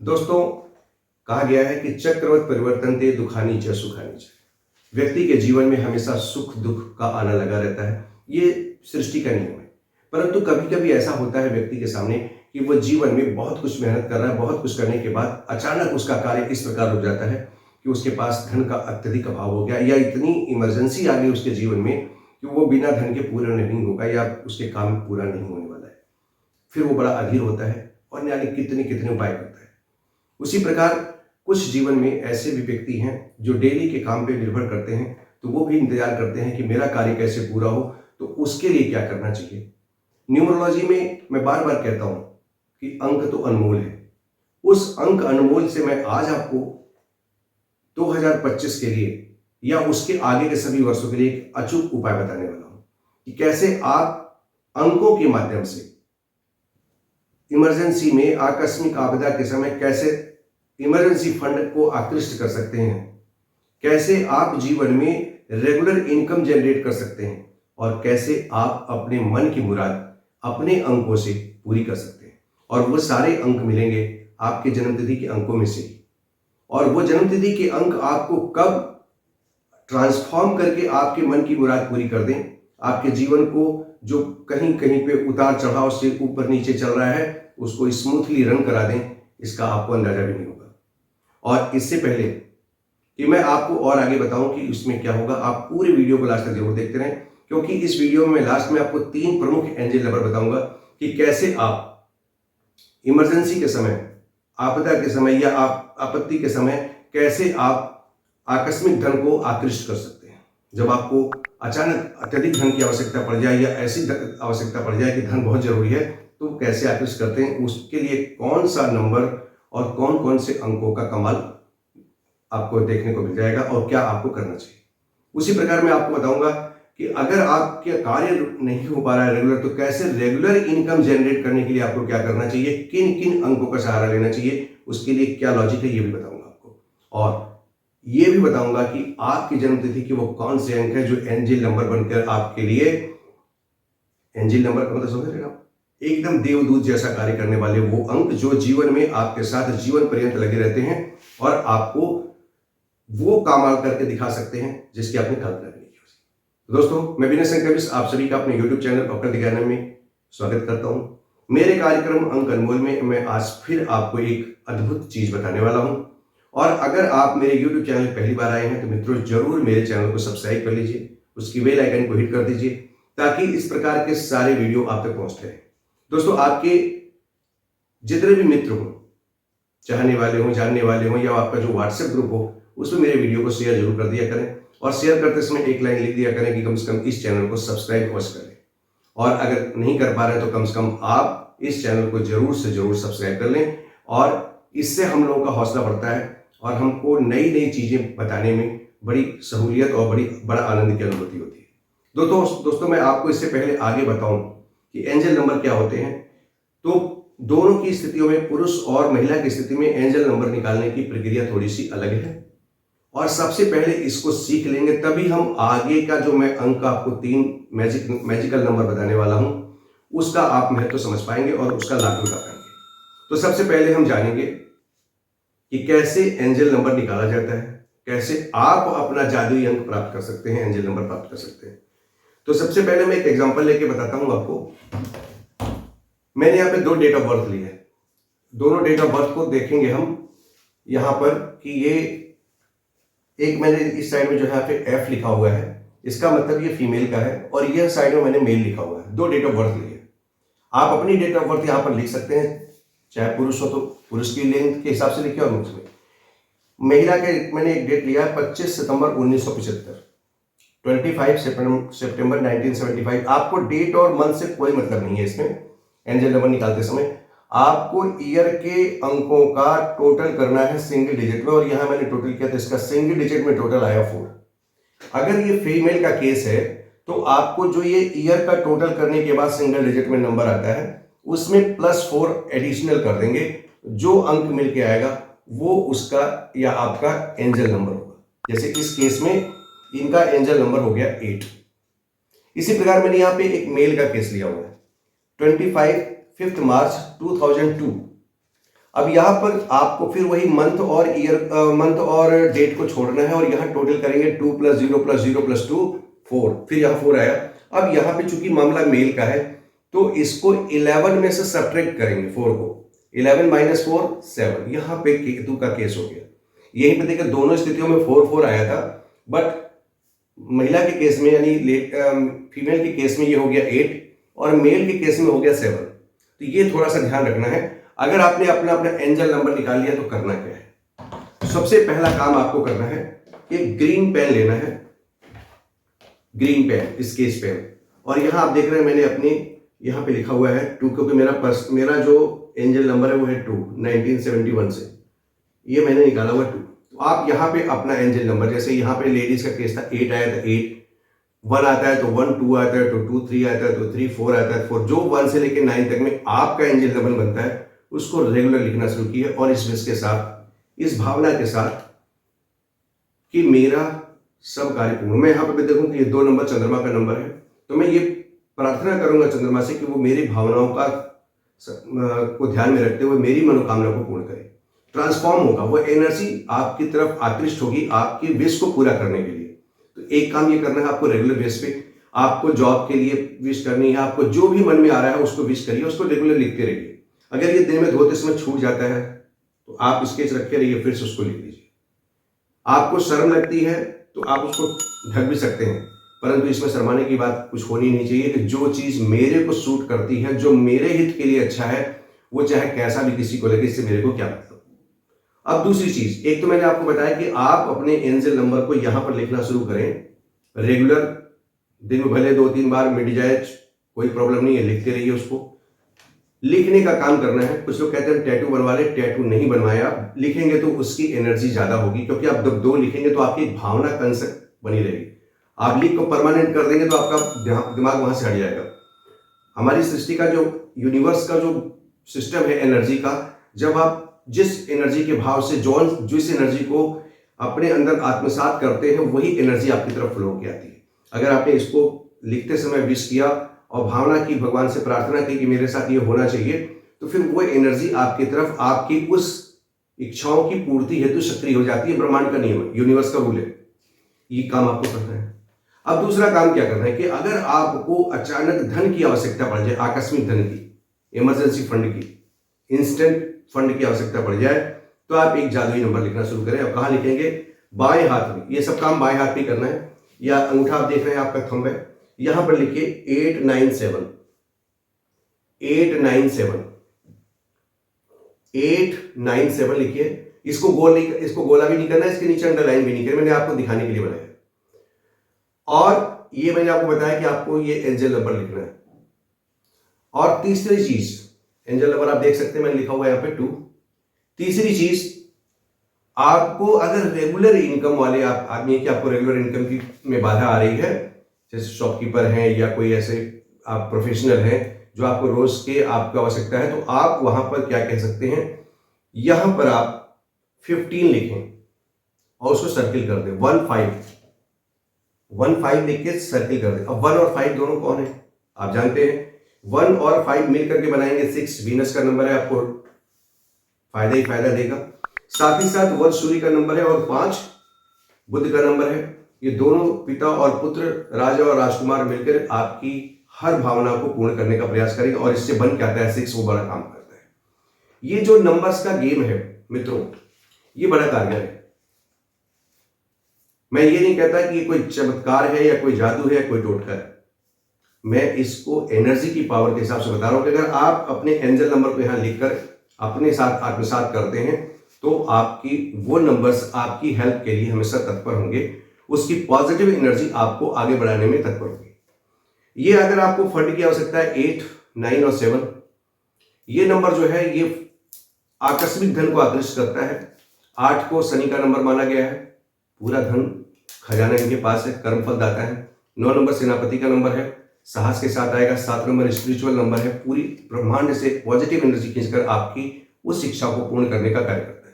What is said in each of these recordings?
दोस्तों, कहा गया है कि चक्रवत परिवर्तनते दुखानी च सुखानी च। व्यक्ति के जीवन में हमेशा सुख दुख का आना लगा रहता है। ये सृष्टि का नियम है। परंतु कभी कभी ऐसा होता है व्यक्ति के सामने कि वह जीवन में बहुत कुछ मेहनत कर रहा है, बहुत कुछ करने के बाद अचानक उसका कार्य इस प्रकार रुक जाता है कि उसके पास धन का अत्यधिक अभाव हो गया, या इतनी इमरजेंसी आ गई उसके जीवन में कि वो बिना धन के पूरा नहीं होगा, या उसके काम पूरा नहीं होने वाला है। फिर वो बड़ा अधीर होता है और यानी कितने कितने उपाय करता है। उसी प्रकार कुछ जीवन में ऐसे भी व्यक्ति हैं जो डेली के काम पे निर्भर करते हैं, तो वो भी इंतजार करते हैं कि मेरा कार्य कैसे पूरा हो, तो उसके लिए क्या करना चाहिए। न्यूमरोलॉजी में मैं बार बार कहता हूं कि अंक तो अनमोल है। उस अंक अनमोल से मैं आज आपको 2025 के लिए या उसके आगे के सभी वर्षों के लिए एक अचूक उपाय बताने वाला हूं कि कैसे आप अंकों के माध्यम से इमरजेंसी में, आकस्मिक आपदा के समय कैसे इमरजेंसी फंड को आकृष्ट कर सकते हैं, कैसे आप जीवन में रेगुलर इनकम जनरेट कर सकते हैं, और कैसे आप अपने मन की मुराद अपने अंकों से पूरी कर सकते हैं। और वो सारे अंक मिलेंगे आपके जन्मतिथि के अंकों में से ही। और वो जन्मतिथि के अंक आपको कब ट्रांसफॉर्म करके आपके मन की मुराद पूरी कर दें, आपके जीवन को जो कहीं कहीं पे उतार चढ़ाव से ऊपर नीचे चल रहा है उसको स्मूथली रन करा दें, इसका आपको अंदाजा भी नहीं होगा। और इससे पहले कि मैं आपको और आगे बताऊं कि इसमें क्या होगा, आप पूरे वीडियो को लास्ट तक जरूर देखते रहें, क्योंकि इस वीडियो में मैं लास्ट में आपको 3 प्रमुख एंजल नंबर बताऊंगा कि कैसे आप इमरजेंसी के समय, आपदा के समय या आप आपत्ति के समय कैसे आप आकस्मिक धन को आकृष्ट कर सकते हैं। जब आपको अचानक अत्यधिक धन की आवश्यकता पड़ जाए या ऐसी आवश्यकता पड़ जाए कि धन बहुत जरूरी है, तो कैसे आकृष्ट करते हैं, उसके लिए कौन सा नंबर और कौन कौन से अंकों का कमाल आपको देखने को मिल जाएगा और क्या आपको करना चाहिए। उसी प्रकार मैं आपको बताऊंगा कि अगर आपके कार्य नहीं हो पा रहा है रेगुलर, तो कैसे रेगुलर इनकम जनरेट करने के लिए आपको क्या करना चाहिए, किन किन अंकों का सहारा लेना चाहिए, उसके लिए क्या लॉजिक है, ये भी बताऊंगा आपको। और ये भी बताऊंगा कि आपकी जन्मतिथि के वो कौन से अंक है जो एंजल नंबर बनकर आपके लिए, एंजल नंबर का मतलब समझ रहे हैं आप, एकदम देवदूत जैसा कार्य करने वाले वो अंक जो जीवन में आपके साथ जीवन पर्यंत लगे रहते हैं और आपको वो कमाल करके दिखा सकते हैं जिसकी आपने कल्पना नहीं की। दोस्तों, मैं विनय शंकर आप सभी का अपने YouTube चैनल डॉक्टर दिज्ञानंद में स्वागत करता हूं। मेरे कार्यक्रम अंक अनमोल में मैं आज फिर आपको एक अद्भुत चीज बताने वाला हूं। और अगर आप मेरे YouTube चैनल पहली बार आए हैं तो मित्रों जरूर मेरे चैनल को सब्सक्राइब कर लीजिए, उसकी बेल आइकन को हिट कर दीजिए ताकि इस प्रकार के सारे वीडियो आप तक पहुंचते रहे। दोस्तों, आपके जितने भी मित्र हो, चाहने वाले हो, जानने वाले हो, या आपका जो व्हाट्सएप ग्रुप हो, उसमें मेरे वीडियो को शेयर जरूर कर दिया करें। और शेयर करते समय एक लाइन लिख दिया करें कि कम से कम इस चैनल को सब्सक्राइब अवश्य करें। और अगर नहीं कर पा रहे तो कम से कम आप इस चैनल को जरूर से जरूर सब्सक्राइब कर लें। और इससे हम लोगों का हौसला बढ़ता है और हमको नई नई चीजें बताने में बड़ी सहूलियत और बड़ा आनंद की अनुभूति होती है। दोस्तों, मैं आपको इससे पहले आगे बताऊं कि एंजल नंबर क्या होते हैं, तो दोनों की स्थितियों में, पुरुष और महिला की स्थिति में एंजल नंबर निकालने की प्रक्रिया थोड़ी सी अलग है। और सबसे पहले इसको सीख लेंगे तभी हम आगे का जो मैं अंक आपको 3 मैजिकल नंबर बताने वाला हूं उसका आप महत्व समझ पाएंगे और उसका लाभ उठा पाएंगे। तो सबसे पहले हम जानेंगे कि कैसे एंजल नंबर निकाला जाता है, कैसे आप अपना जादुई अंक प्राप्त कर सकते हैं, एंजल नंबर प्राप्त कर सकते हैं। तो सबसे पहले मैं एक एग्जांपल लेके बताता हूं आपको। मैंने यहाँ पे 2 डेट ऑफ बर्थ ली है। दोनों डेट ऑफ बर्थ को देखेंगे हम यहाँ पर कि ये एक मैंने इस साइड में जो है पे F लिखा हुआ है, इसका मतलब ये फीमेल का है, और यह साइड में मैंने मेल लिखा हुआ है। 2 डेट ऑफ बर्थ लिए। आप अपनी डेट ऑफ बर्थ यहाँ पर लिख सकते हैं, चाहे पुरुष हो तो पुरुष की लेंथ के हिसाब से लिखे, और उसमें महिला के मैंने एक डेट लिया 25 सितंबर 1975, 25 सितंबर 1975। आपको डेट और मंथ से कोई मतलब नहीं है इसमें एंजल नंबर निकालते समय। आपको ईयर के अंकों का टोटल करना है सिंगल डिजिट में, और यहां मैंने टोटल किया तो इसका सिंगल डिजिट में टोटल आया 4। अगर ये फीमेल का केस है तो आपको जो ये ईयर का टोटल करने के बाद सिंगल डिजिट में नंबर आता है उसमें +4 एडिशनल कर देंगे। जो अंक मिलके आएगा वो उसका या आपका एंजल नंबर होगा। जैसे इस केस में इनका एंजल नंबर हो गया 8। इसी प्रकार मैंने यहां पे एक मेल का केस लिया हुआ है, 25 5 मार्च 2002। अब यहाँ पर आपको फिर वही मंथ और डेट को छोड़ना है, और यहाँ टोटल करेंगे 2 + 0 + 0 + 2 4, फिर यहाँ 4 आया। अब यहाँ पे चूंकि मामला मेल का है तो इसको 11 में से सब्ट्रैक्ट करेंगे 4 को। 11 - 4 7, यहाँ पे केतु का केस हो गया। यही पे देखिए दोनों स्थितियों में 4 4 आया था, बट महिला के केस में यानी फीमेल के केस में ये हो गया 8 और मेल के केस में हो गया 7। तो ये थोड़ा सा ध्यान रखना है। अगर आपने अपना अपना एंजल नंबर निकाल लिया तो करना क्या है। सबसे पहला काम आपको करना है, एक ग्रीन पेन लेना है, ग्रीन पेन, स्केच पेन, और यहां आप देख रहे हैं मैंने अपने यहां पे लिखा हुआ है 2, क्योंकि मेरा जो एंजल नंबर है वो है 2, 1971 से ये मैंने निकाला हुआ 2। तो आप यहां पे अपना एंजल नंबर, जैसे यहां पे लेडीज का केस था 8 आया था 8, 1 आता है तो 1, 2 आता है तो 2, 3 आता है तो 3, 4 आता है 4। जो 1 से लेकर 9 तक में आपका एंजल नंबर बनता है उसको रेगुलर लिखना शुरू किया, और इस विश के साथ, इस भावना के साथ कि मेरा सब कार्य पूर्ण। मैं यहां पर भी देखूं कि ये 2 नंबर चंद्रमा का नंबर है, तो मैं ये प्रार्थना करूंगा चंद्रमा से कि वो मेरी भावनाओं का को ध्यान में रखते हुए मेरी मनोकामना को पूर्ण करे। ट्रांसफॉर्म होगा, वो एनर्जी आपकी तरफ आकृष्ट होगी आपकी विश को पूरा करने के लिए। तो एक काम ये करना है आपको रेगुलर बेस पे, आपको जॉब के लिए विश करनी है, आपको जो भी मन में आ रहा है उसको विश करिए, उसको रेगुलर लिखते रहिए। अगर ये दिन में धोते समय छूट जाता है तो आप स्केच रखे रहिए, फिर से उसको लिख लीजिए। आपको शर्म लगती है तो आप उसको ढक भी सकते हैं, परंतु इसमें शर्माने की बात कुछ होनी नहीं चाहिए कि जो चीज मेरे को सूट करती है, जो मेरे हित के लिए अच्छा है, वो चाहे कैसा भी किसी को लगे, इससे मेरे को क्या मतलब। अब दूसरी चीज, एक तो मैंने आपको बताया कि आप अपने एंजल नंबर को यहां पर लिखना शुरू करें रेगुलर, दिन में भले 2-3 बार मिट जाए कोई प्रॉब्लम नहीं है, लिखते रहिए। उसको लिखने का काम करना है। कुछ लोग कहते हैं टैटू बनवा ले, टैटू नहीं बनवाया, आप लिखेंगे तो उसकी एनर्जी ज्यादा होगी, क्योंकि आप जब 2 लिखेंगे तो आपकी भावना कंसेप्ट बनी रहेगी। आप लिख को परमानेंट कर देंगे तो आपका दिमाग वहां से हट जाएगा। हमारी सृष्टि का जो यूनिवर्स का जो सिस्टम है एनर्जी का, जब आप जिस एनर्जी के भाव से जिस एनर्जी को अपने अंदर आत्मसात करते हैं, वही एनर्जी आपकी तरफ फ्लो होकर आती है। अगर आपने इसको लिखते समय विश किया और भावना की, भगवान से प्रार्थना की कि मेरे साथ ये होना चाहिए, तो फिर वो एनर्जी आपकी तरफ, आपकी उस इच्छाओं की पूर्ति हेतु सक्रिय हो जाती है। ब्रह्मांड का नियम है, यूनिवर्स का रूल है। ये काम आपको करना है। अब दूसरा काम क्या करना है कि अगर आपको अचानक धन की आवश्यकता पड़ जाए, आकस्मिक धन की, इमरजेंसी फंड की, इंस्टेंट फंड की आवश्यकता पड़ जाए, तो आप एक जादुई नंबर लिखना शुरू करें। अब कहां लिखेंगे? बाएं हाथ में। ये सब काम बाएं हाथ में करना है, या अंगूठा आप देख रहे हैं आपका थंब है, यहां पर लिखिए 897 897 897 लिखिए। इसको गोला भी नहीं करना, इसके नीचे अंडरलाइन भी नहीं करना, मैंने आपको दिखाने के लिए बनाया। और ये मैंने आपको बताया कि आपको ये एंजल नंबर लिखना है। और तीसरी चीज, एंजल नंबर आप देख सकते हैं मैंने लिखा हुआ है यहां पे 2। तीसरी चीज, आपको अगर रेगुलर इनकम वाले आदमी है कि आपको रेगुलर इनकम की में बाधा आ रही है, जैसे शॉपकीपर हैं या कोई ऐसे आप प्रोफेशनल हैं जो आपको रोज के आपको आवश्यकता है, तो आप वहां पर क्या कह सकते हैं, यहां पर आप 15 लिखें और उसको सर्किल कर दें। 15 लिख के सर्किल कर दें। अब 1 और 5 दोनों कौन है आप जानते हैं, 1 और 5 मिलकर के बनाएंगे 6। वीनस का नंबर है, आपको फायदा ही फायदा देगा। साथ ही साथ 1 सूर्य का नंबर है और 5 बुध का नंबर है। ये दोनों पिता और पुत्र, राजा और राजकुमार मिलकर आपकी हर भावना को पूर्ण करने का प्रयास करेंगे, और इससे बन के आता है 6, वो बड़ा काम करता है। ये जो नंबर्स का गेम है मित्रों, ये बड़ा कारगर है। मैं ये नहीं कहता कि ये कोई चमत्कार है या कोई जादू है या कोई टोटका है, मैं इसको एनर्जी की पावर के हिसाब से बता रहा हूं कि अगर आप अपने एंजल नंबर को यहां लिखकर अपने साथ आत्मसात करते हैं, तो आपकी वो नंबर्स आपकी हेल्प के लिए हमेशा तत्पर होंगे, उसकी पॉजिटिव एनर्जी आपको आगे बढ़ाने में तत्पर होगी। ये अगर आपको फंड की आवश्यकता है 8, 9 और 7, ये नंबर जो है ये आकस्मिक धन को आकर्षित करता है। 8 को शनि का नंबर माना गया है, पूरा धन खजाना इनके पास है, कर्मफल दाता है। 9 नंबर सेनापति का नंबर है, साहस के साथ आएगा। 7 नंबर स्पिरिचुअल नंबर है, पूरी ब्रह्मांड से पॉजिटिव एनर्जी खींचकर आपकी उस शिक्षा को पूर्ण करने का कार्य करता है।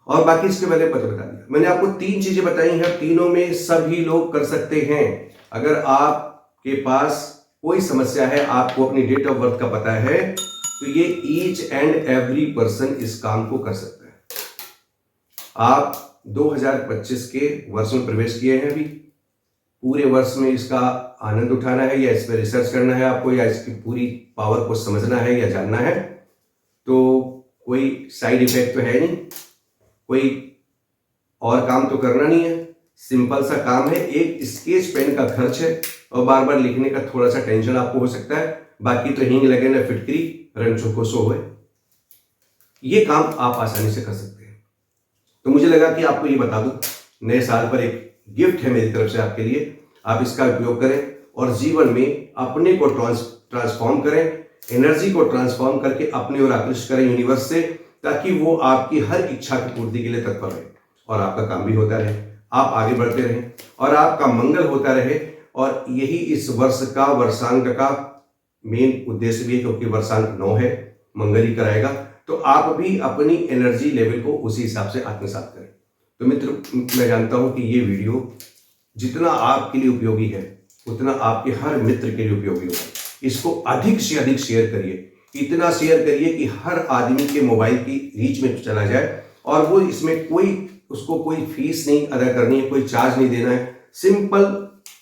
और बाकी इसके बारे में बता दिया मैंने आपको। 3 चीजें बताई हैं, तीनों में सभी लोग कर सकते हैं। अगर आपके पास कोई समस्या है, आपको अपनी डेट ऑफ बर्थ का पता है, तो ये ईच एंड एवरी पर्सन इस काम को कर सकता है। आप 2025 के वर्ष में प्रवेश किए हैं, अभी पूरे वर्ष में इसका आनंद उठाना है या इस पर रिसर्च करना है आपको, या इसकी पूरी पावर को समझना है या जानना है, तो कोई साइड इफेक्ट तो है नहीं, कोई और काम तो करना नहीं है, सिंपल सा काम है, एक स्केच पेन का खर्च है और बार बार लिखने का थोड़ा सा टेंशन आपको हो सकता है, बाकी तो हींग लगे ना फिटकरी रंग चोखो सो है। ये काम आप आसानी से कर सकते हैं। तो मुझे लगा कि आपको ये बता दूं, नए साल पर एक गिफ्ट है मेरी तरफ से आपके लिए, आप इसका उपयोग करें और जीवन में अपने को ट्रांसफॉर्म करें, एनर्जी को ट्रांसफॉर्म करके अपने ओर आकृष्ट करें यूनिवर्स से, ताकि वो आपकी हर इच्छा की पूर्ति के लिए तत्पर रहे और आपका काम भी होता रहे, आप आगे बढ़ते रहें और आपका मंगल होता रहे। और यही इस वर्ष का वर्षांक का मेन उद्देश्य भी है, क्योंकि वर्षांक 9 है, मंगल ही कराएगा, तो आप भी अपनी एनर्जी लेवल को उसी हिसाब से आत्मसात करें। तो मित्र, मैं जानता हूं कि ये वीडियो जितना आपके लिए उपयोगी है उतना आपके हर मित्र के लिए उपयोगी होगा। इसको अधिक से अधिक शेयर करिए, इतना शेयर करिए कि हर आदमी के मोबाइल की रीच में चला जाए और वो इसमें उसको कोई फीस नहीं अदा करनी है, कोई चार्ज नहीं देना है। सिंपल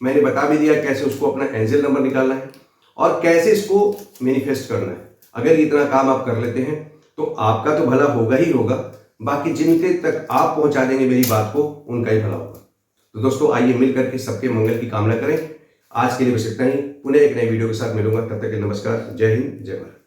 मैंने बता भी दिया कैसे उसको अपना एंजल नंबर निकालना है और कैसे इसको मैनिफेस्ट करना है। अगर इतना काम आप कर लेते हैं तो आपका तो भला होगा ही होगा, बाकी जिनके तक आप पहुंचा देंगे मेरी बात को उनका ही भला होगा। तो दोस्तों, आइए मिल करके सबके मंगल की कामना करें। आज के लिए बस इतना ही, पुनः एक नई वीडियो के साथ मिलूंगा, तब तक के नमस्कार, जय हिंद, जय भारत।